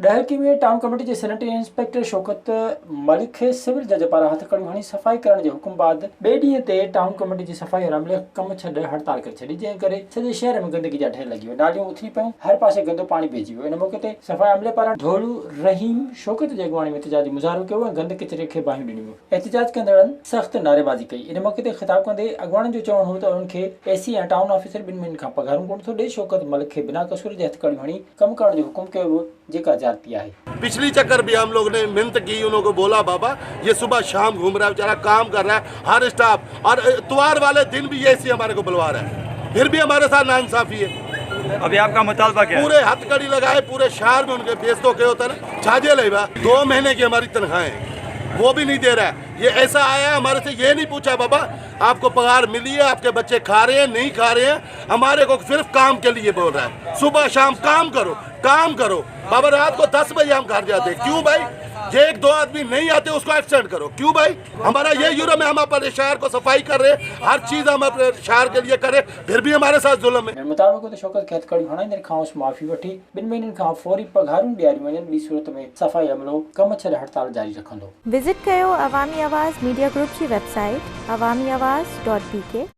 डहरकी में town committee के sanitary inspector Shaukat Malik खे सिविल जज पारां हथकड़ियूं हणी सफ़ाई करण जे हुकुम बाद ॿिए ॾींहं ते टाउन कमेटी जी सफ़ाई और अमले कम छॾ हड़ताल करे छॾी, जंहिं करे सॼे शहर में गंदगी जा ढेर लॻी विया, नालियूं उथरी पियूं, हर पासे गंदो पाणी पइजी वियो। इन मौके ते सफ़ाई अमले पारां ढोलू रहीम शौकत जे अॻुवाणी में एहतिजाजी मुज़ाहिरो कयो ऐं गंद किचिरे खे बाहियूं ॾिनियूं। एहतिजाज कंदड़नि सख़्त नारेबाज़ी कई। इन मौके ते ख़िताब कंदे अॻुवाणनि जो चवणु हो त उन्हनि खे एसी ऐं टाउन ऑफिसर ॿिनि महीननि खां पघारूं कोन थो ॾे। शौकत मलिक खे बिना कसूर जे हथकड़ियूं हणी कमु करण जो हुकुम कयो हो, जेका जाती आहे। पिछली चक्कर भी हम लोग ने मिन्नत की, उनको बोला बाबा ये सुबह शाम घूम रहा है, बेचारा काम कर रहा है, हर स्टाफ, और इतवार वाले दिन भी ये इसी हमारे को बुलवा रहा है, फिर भी हमारे साथ नाइंसाफी है। अभी आपका मुतालबा क्या है? पूरे हथकड़ी लगाए, पूरे शहर में उनके बेइज्जतों के होता है, छाजे लेवा 2 महीने की हमारी तनख्वाहें हैं, वो भी नहीं दे रहा है। ये ऐसा आया हमारे से, ये नहीं पूछा बाबा आपको पगार मिली है, आपके बच्चे खा रहे हैं नहीं खा रहे हैं, हमारे को सिर्फ काम के लिए बोल रहा है। सुबह शाम काम करो, काम करो। बाबा रात को 10 बजे हम घर जाते, क्यों भाई? जे 1-2 आदमी नहीं आते उसको एक्सटेंड करो, क्यों भाई? हमारा ये यूरो में हम अपने शहर को सफाई कर रहे हैं, हर चीज हम अपने शहर के लिए करें, फिर भी हमारे साथ जुल्म है। मुताबिक शौकत खे हथकड़ियूं हणाईंदड़ खां माफ़ी वठी 2 महीननि खां फौरी पघारूं ॾियारियूं वञनि, ॿी सूरत में सफ़ाई अमलो कम छॾ हड़ताल जारी रखंदो। विजिट कयो अवामी आवाज़ मीडिया ग्रुप की वेबसाइट awamiawaz.pk।